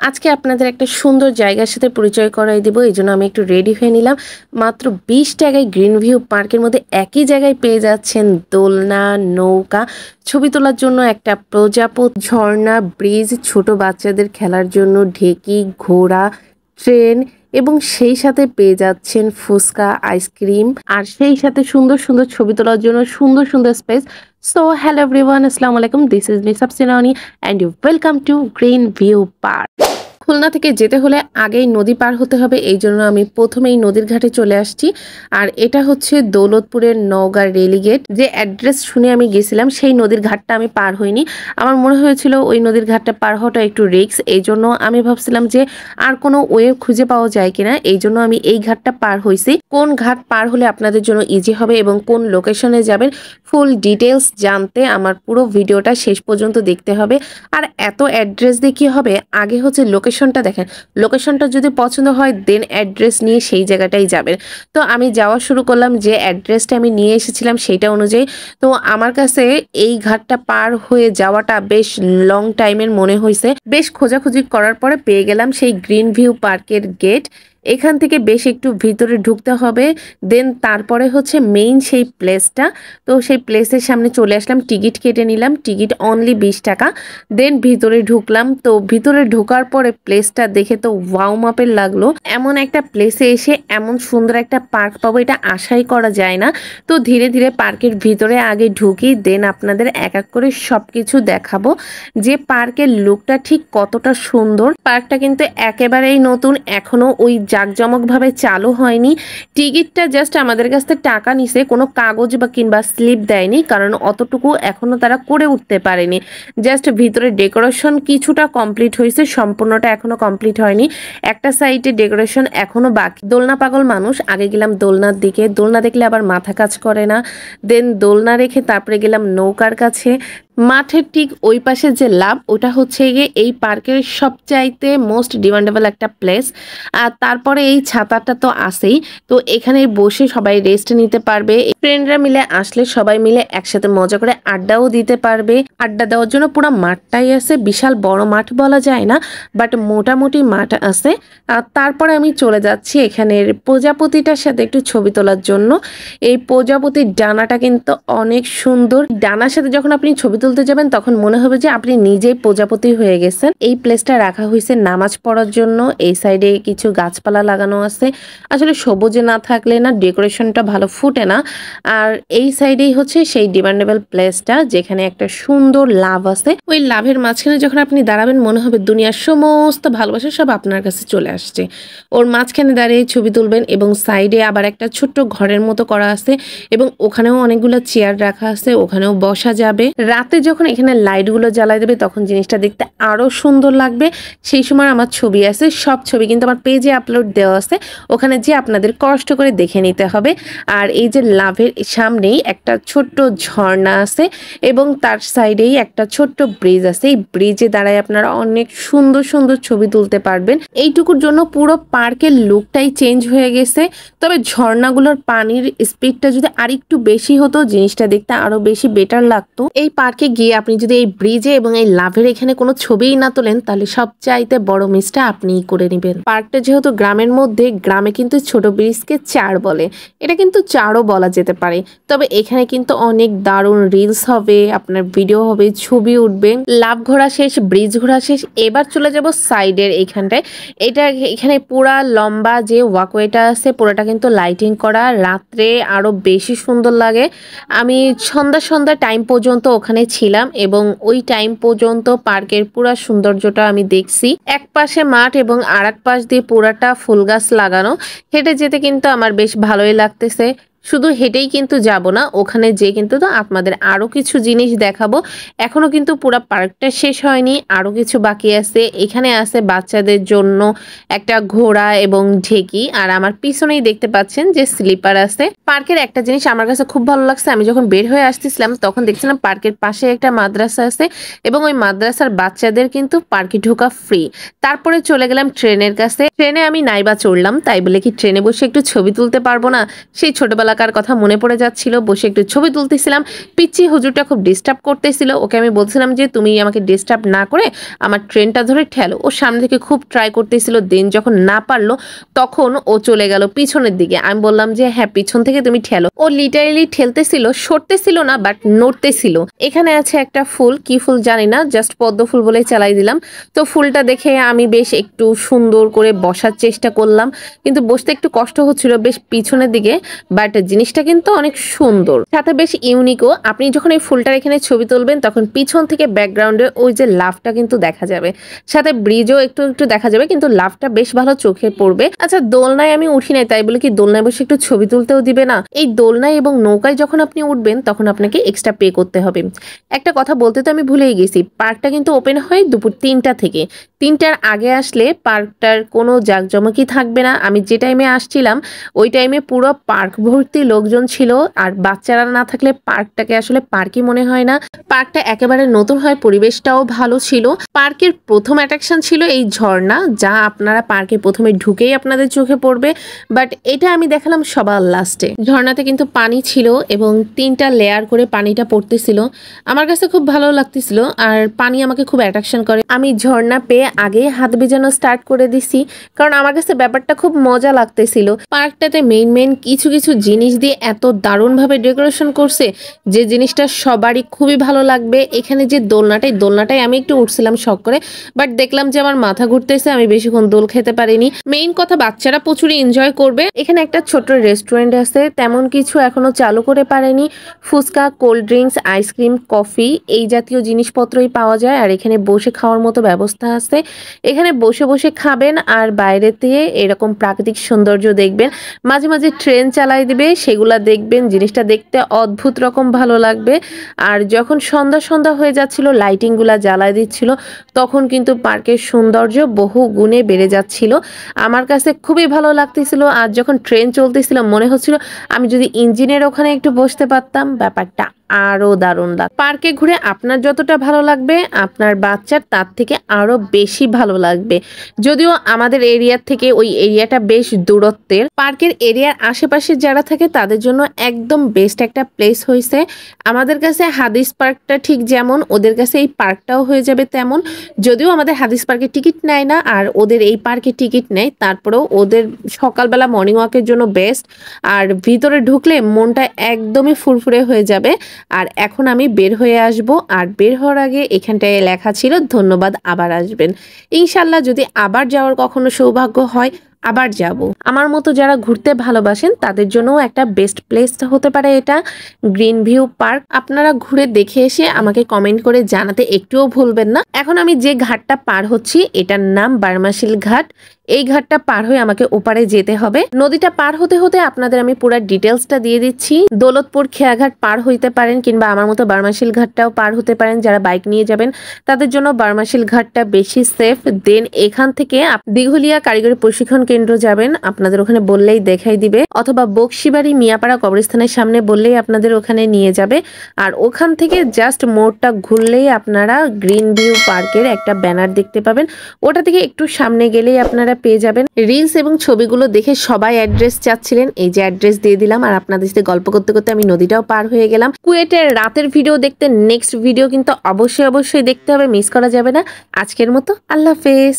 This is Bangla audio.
আজকে আপনাদের একটা সুন্দর জায়গার সাথে পরিচয় করাই দিব। এইজন্য আমি একটু রেডি হয়ে নিলাম। মাত্র ২০ টাকায় গ্রিন ভিউ পার্কের মধ্যে একই জায়গায় পেয়ে যাচ্ছেন দোলনা, নৌকা, ছবি তোলার জন্য একটা প্রজাপত, ঝর্ণা, ব্রিজ, ছোট বাচ্চাদের খেলার জন্য ঢেকি, ঘোড়া, ট্রেন এবং সেই সাথে পেয়ে যাচ্ছেন ফুচকা, আইসক্রিম আর সেই সাথে সুন্দর সুন্দর ছবি তোলার জন্য সুন্দর সুন্দর স্পেস। সো হ্যালো এভরিওয়ান, আসসালামু আলাইকুম, দিস ইজ মি সাবসিনানি and you welcome to Green View Park. Khulna থেকে যেতে হলে আগেই নদী পার হতে হবে, এই জন্য আমি প্রথমেই নদীর ঘাটে চলে আসছি। আর এটা হচ্ছে দৌলতপুরের নওগাঁ রেলিগেট। যে অ্যাড্রেস শুনে আমি গেছিলাম সেই নদীর ঘাটটা আমি পার হইনি। আমার মনে হয়েছিল ওই নদীর ঘাটটা পার হওয়াটা একটু রিস্ক, এই জন্য আমি ভাবছিলাম যে আর কোনো ওয়ে খুঁজে পাওয়া যায় কিনা, এই জন্য আমি এই ঘাটটা পার হয়েছি। কোন ঘাট পার হলে আপনাদের জন্য ইজি হবে এবং কোন লোকেশনে যাবেন ফুল ডিটেলস জানতে আমার পুরো ভিডিওটা শেষ পর্যন্ত দেখতে হবে। আর এত অ্যাড্রেস দিয়ে কী হবে, আগে হচ্ছে লোকেশনটা দেখেন, লোকেশনটা যদি পছন্দ হয় দেন অ্যাড্রেস নিয়ে সেই জায়গাটাই যাবেন। তো আমি যাওয়া শুরু করলাম, যে অ্যাড্রেসটা আমি নিয়ে এসেছিলাম সেইটা অনুযায়ী। তো আমার কাছে এই ঘাটটা পার হয়ে যাওয়াটা বেশ লং টাইমের মনে হয়েছে। বেশ খোঁজাখুঁজি করার পরে পেয়ে গেলাম সেই গ্রিন ভিউ পার্কের গেট। এখান থেকে বেশ একটু ভিতরে ঢুকতে হবে, দেন তারপরে হচ্ছে মেইন সেই প্লেসটা। তো সেই প্লেসের সামনে চলে আসলাম, টিকিট কেটে নিলাম, টিকিট অনলি ২০ টাকা। দেন ভিতরে ঢুকলাম। তো ভিতরে ঢোকার পরে প্লেসটা দেখে তো ওয়াও মাপের লাগলো। এমন একটা প্লেসে এসে এমন সুন্দর একটা পার্ক পাবো এটা আশাই করা যায় না। তো ধীরে ধীরে পার্কের ভিতরে আগে ঢুকি, দেন আপনাদের এক এক করে সবকিছু দেখাবো যে পার্কের লুকটা ঠিক কতটা সুন্দর। পার্কটা কিন্তু একেবারেই নতুন, এখনো ওই জাঁকজমকভাবে চালু হয়নি। টিকিটটা জাস্ট আমাদের কাছ থেকে টাকা নিছে, কোনো কাগজ বা কিংবা স্লিপ দেয়নি, কারণ অতটুকু এখনো তারা করে উঠতে পারেনি। জাস্ট ভিতরে ডেকোরেশন কিছুটা কমপ্লিট হয়েছে, সম্পূর্ণটা এখনো কমপ্লিট হয়নি। একটা সাইডে ডেকোরেশন এখনো বাকি। দোলনা পাগল মানুষ, আগে গেলাম দোলনার দিকে, দোলনা দেখলে আবার মাথা কাজ করে না। দেন দোলনা রেখে তারপরে গেলাম নৌকার কাছে। মাঠের ঠিক ওই পাশে যে লাভ, ওটা হচ্ছে গিয়ে এই পার্কের সবচাইতে মোস্ট ডিমান্ডেবল একটা প্লেস। আর তারপরে এই ছাতাটা তো আছেই, তো এখানে বসে সবাই রেস্ট নিতে পারবে। ফ্রেন্ডরা মিলে আসলে সবাই মিলে একসাথে মজা করে আড্ডাও দিতে পারবে। আড্ডা দেওয়ার জন্য পুরো মাঠটাই আছে, বিশাল বড় মাঠ বলা যায় না, বাট মোটামুটি মাঠ আছে। আর তারপরে আমি চলে যাচ্ছি এখানের প্রজাপতিটার সাথে একটু ছবি তোলার জন্য। এই প্রজাপতির ডানাটা কিন্তু অনেক সুন্দর। ডানার সাথে যখন আপনি ছবি তুলতে যাবেন তখন মনে হবে যে আপনি নিজেই প্রজাপতি হয়ে গেছেন। এই প্লেসটা রাখা হয়েছে নামাজ পড়ার জন্য। এই সাইডে কিছু গাছপালা লাগানো আছে, আসলে সবুজে না থাকলে না ডেকোরেশনটা ভালো ফুটে না। আর এই সাইডেই হচ্ছে সেই ডিমান্ডেবল প্লেসটা, যেখানে একটা সুন্দর লাভ আছে। ওই লাভের মাঝখানে যখন আপনি দাঁড়াবেন মনে হবে দুনিয়ার সমস্ত ভালোবাসা সব আপনার কাছে চলে আসছে। ওর মাঝখানে দাঁড়িয়ে ছবি তুলবেন এবং সাইডে আবার একটা ছোট্ট ঘরের মতো করা আছে এবং ওখানেও অনেকগুলো চেয়ার রাখা আছে, ওখানেও বসা যাবে। রাতে যখন এখানে লাইটগুলো জ্বালাই দেবে তখন জিনিসটা দেখতে আরো সুন্দর লাগবে। সেই সময় আমার ছবি আছে, সব ছবি কিন্তু আমার পেজে আপলোড দেওয়া আছে, ওখানে যে আপনাদের কষ্ট করে দেখে নিতে হবে। আর এই যে লাভের সামনেই একটা ছোট্ট ঝর্ণা আছে এবং তার সাইডেই একটা ছোট্ট ব্রিজ আছে। এই ব্রিজে দাঁড়ায় আপনারা অনেক সুন্দর সুন্দর ছবি তুলতে পারবেন। এইটুকুর জন্য পুরো পার্কের লুকটাই চেঞ্জ হয়ে গেছে। তবে ঝর্ণাগুলোর পানির স্পিডটা যদি আরেকটু বেশি হতো জিনিসটা দেখতে আরো বেশি বেটার লাগতো। এই পার্কে গিয়ে আপনি যদি এই ব্রিজে এবং এই লাভের এখানে কোনো ছবিই না তোলেন তাহলে সবচাইতে বড় মিসটা আপনিই করে নেবেন। পার্কটা যেহেতু গ্রামের মধ্যে, গ্রামে কিন্তু ছোট ব্রিজকে চার বলে, এটা কিন্তু চারও বলা যেতে পারে। তবে এখানে কিন্তু অনেক দারুণ রিলস হবে, আপনার ভিডিও হবে, ছবি উঠবে। লাভ ঘোরা শেষ, ব্রিজ ঘোরা শেষ, এবার চলে যাব সাইডের এইখানটায়। এখানে পুরা লম্বা যে ওয়াকওয়েটা আছে পুরোটা কিন্তু লাইটিং করা, রাত্রে আরো বেশি সুন্দর লাগে। আমি সন্ধ্যা টাইম পর্যন্ত ওখানে ছিলাম এবং ওই টাইম পর্যন্ত পার্কের পুরা সৌন্দর্যটা আমি দেখছি। এক পাশে মাঠ এবং আর এক পাশ দিয়ে পুরাটা ফুল গাছ লাগানো। হেঁটে যেতে কিন্তু আমার বেশ ভালোই লাগতেছে। শুধু হেঁটেই কিন্তু যাব না, ওখানে যে কিন্তু তো আপনাদের আরো কিছু জিনিস দেখাবো। এখনো কিন্তু পুরো পার্কটা শেষ হয়নি, আরো কিছু বাকি আছে। এখানে আছে বাচ্চাদের জন্য একটা ঘোড়া এবং ঢেকি, আর আমার পিছনেই দেখতে পাচ্ছেন যে স্লিপার আছে। পার্কের একটা জিনিস আমার কাছে খুব ভালো লাগছে, আমি যখন বের হয়ে আসতেছিলাম তখন দেখছিলাম পার্কের পাশে একটা মাদ্রাসা আছে এবং ওই মাদ্রাসার বাচ্চাদের কিন্তু পার্কে ঢোকা ফ্রি। তারপরে চলে গেলাম ট্রেনের কাছে। ট্রেনে আমি নাইবা চড়লাম, তাই বলে কি ট্রেনে বসে একটু ছবি তুলতে পারবো না? সেই ছোটবেলা ছোটবেলাকার কথা মনে পড়ে যাচ্ছিল, বসে একটু ছবি তুলতেছিলাম। পিচ্চি হুজুরটা খুব ডিস্টার্ব করতেছিল, ওকে আমি বলছিলাম যে তুমি আমাকে ডিস্টার্ব না করে আমার ট্রেনটা ধরে ঠেলো। ও সামনে থেকে খুব ট্রাই করতেছিল, দেন যখন না পারলো তখন ও চলে গেল পিছনের দিকে। আমি বললাম যে হ্যাঁ পিছন থেকে তুমি ঠেলো। ও লিটারেলি ঠেলতেছিল, সরতেছিল না বাট নড়তেছিল। এখানে আছে একটা ফুল, কি ফুল জানি না, জাস্ট পদ্ম ফুল বলেই চালাই দিলাম। তো ফুলটা দেখে আমি বেশ একটু সুন্দর করে বসার চেষ্টা করলাম, কিন্তু বসতে একটু কষ্ট হচ্ছিল বেশ পিছনের দিকে, বাট জিনিসটা কিন্তু অনেক সুন্দর, সাথে বেশ ইউনিকও। আপনি যখন এই ফুলটার এখানে ছবি তুলবেন তখন পিছন থেকে ব্যাকগ্রাউন্ডে ওই যে লাভটা কিন্তু দেখা যাবে, সাথে ব্রিজও একটু একটু দেখা যাবে, কিন্তু লাভটা বেশ ভালো চোখে পড়বে। আচ্ছা, দোলনায় আমি উঠি নাই, তাই বলে কি দোলনায় বসে একটু ছবি তুলতেও দিবে না? এই দোলনায় এবং নৌকায় যখন আপনি উঠবেন তখন আপনাকে এক্সট্রা পে করতে হবে। একটা কথা বলতে তো আমি ভুলেই গেছি, পার্কটা কিন্তু ওপেন হয় দুপুর 3টা থেকে। 3টার আগে আসলে পার্কটার কোনো জাঁকজমকই থাকবে না। আমি যে টাইমে আসছিলাম ওই টাইমে পুরো পার্ক ভর্তি লোকজন ছিল, আর বাচ্চারা না থাকলে পার্কটাকে আসলে পার্কই মনে হয় না। পার্কটা একেবারে নতুন হয়, পরিবেশটাও ভালো ছিল। পার্কের প্রথম অ্যাট্রাকশন ছিল এই ঝর্ণা, যা আপনারা পার্কে প্রথমে ঢুকেই আপনাদের চোখে পড়বে, বাট এটা আমি দেখালাম সবার লাস্টে। ঝর্ণাতে কিন্তু পানি ছিল এবং 3টা লেয়ার করে পানিটা পড়তেছিল, আমার কাছে খুব ভালো লাগতেছিল, আর পানি আমাকে খুব অ্যাট্রাকশন করে। আমি ঝর্ণা পেয়ে আগে হাত ভেজানো স্টার্ট করে দিছি, কারণ আমার কাছে ব্যাপারটা খুব মজা লাগতেছিল। পার্কটাতে মেইন কিছু কিছু জিনিস দিয়ে এত দারুণভাবে ডেকোরেশন করছে যে জিনিসটা সবারই খুবই ভালো লাগবে। এখানে যে দোলনাটাই আমি একটু উঠছিলাম শখ করে, বাট দেখলাম যে আমার মাথা ঘুরতেছে, আমি বেশিক্ষণ দোল খেতে পারিনি। মেইন কথা, বাচ্চারা প্রচুর এনজয় করবে। এখানে একটা ছোট্ট রেস্টুরেন্ট আছে, তেমন কিছু এখনো চালু করে পারেনি। ফুচকা, কোল্ড ড্রিঙ্কস, আইসক্রিম, কফি এই জাতীয় জিনিসপত্রই পাওয়া যায়, আর এখানে বসে খাওয়ার মতো ব্যবস্থা আছে। এখানে বসে বসে খাবেন আর বাইরে থেকে এরকম প্রাকৃতিক সৌন্দর্য দেখবেন। মাঝে মাঝে ট্রেন চালাই দিবে, সেগুলা দেখবেন, জিনিসটা দেখতে অদ্ভুত রকম ভালো লাগবে। আর যখন সন্ধ্যা সন্ধ্যা হয়ে যাচ্ছিল, লাইটিংগুলা জ্বালায় দিচ্ছিল, তখন কিন্তু পার্কের সৌন্দর্য বহু গুণে বেড়ে যাচ্ছিল। আমার কাছে খুবই ভালো লাগতেছিল। আর যখন ট্রেন চলতেছিল মনে হচ্ছিল আমি যদি ইঞ্জিনের ওখানে একটু বসতে পারতাম, ব্যাপারটা আরো দারুণ লাগ। পার্কে ঘুরে আপনার যতটা ভালো লাগবে আপনার বাচ্চার তার থেকে আরো বেশি ভালো লাগবে। যদিও আমাদের এরিয়ার থেকে ওই এরিয়াটা বেশ দূরত্বের, পার্কের এরিয়ার আশেপাশে যারা থাকে তাদের জন্য একদম বেস্ট একটা প্লেস হয়েছে। আমাদের কাছে হাদিস পার্কটা ঠিক যেমন, ওদের কাছে এই পার্কটাও হয়ে যাবে তেমন। যদিও আমাদের হাদিস পার্কে টিকিট নেয় না আর ওদের এই পার্কে টিকিট নেয়, তারপরেও ওদের সকালবেলা মর্নিং ওয়াকের জন্য বেস্ট। আর ভিতরে ঢুকলে মনটা একদমই ফুরফুরে হয়ে যাবে। আর এখন আমি বের হয়ে আসব, আর বের হওয়ার আগে এখানটায় লেখা ছিল ধন্যবাদ, আবার আসবেন। ইনশাল্লাহ যদি আবার যাওয়ার কখনো সৌভাগ্য হয় আবার যাব। আমার মতো যারা ঘুরতে ভালোবাসেন তাদের জন্যও একটা বেস্ট প্লেস হতে পারে এটা, গ্রিন ভিউ পার্ক। আপনারা ঘুরে দেখে এসে আমাকে কমেন্ট করে জানাতে একটুও ভুলবেন না। এখন আমি যে ঘাটটা পার হচ্ছি এটার নাম বার্মাশিল ঘাট। এই ঘাটটা পার হয়ে আমাকে ওপারে যেতে হবে। নদীটা পার হতে হতে আপনাদের আমি পুরো ডিটেলসটা দিয়ে দিচ্ছি। দৌলতপুর খেয়াঘাট পার হইতে পারেন, কিংবা আমার মতো বার্মাশিল ঘাটটাও পার হতে পারেন। যারা বাইক নিয়ে যাবেন তাদের জন্য বার্মাশিল ঘাটটা বেশি সেফ। দেন এখান থেকে দিঘলিয়া কারিগরি প্রশিক্ষণ কেন্দ্র যাবেন, আপনাদের ওখানে বললেই দেখাই দিবে, অথবা বকশিবাড়ি মিয়াপাড়া কবরস্থানের সামনে বললেই আপনাদের ওখানে নিয়ে যাবে। আর ওখান থেকে জাস্ট মোড়টা ঘুরলেই আপনারা গ্রিন ভিউ পার্কের একটা ব্যানার দেখতে পাবেন, ওটা থেকে একটু সামনে গেলেই আপনারা পেয়ে যাবেন। রিলস এবং ছবিগুলো দেখে সবাই অ্যাড্রেস চাচ্ছিলেন, এই যে অ্যাড্রেস দিয়ে দিলাম। আর আপনাদের সাথে গল্প করতে করতে আমি নদীটাও পার হয়ে গেলাম। কুয়েটের রাতের ভিডিও দেখতে নেক্সট ভিডিও কিন্তু অবশ্যই দেখতে হবে, মিস করা যাবে না। আজকের মতো আল্লাহ হাফেজ।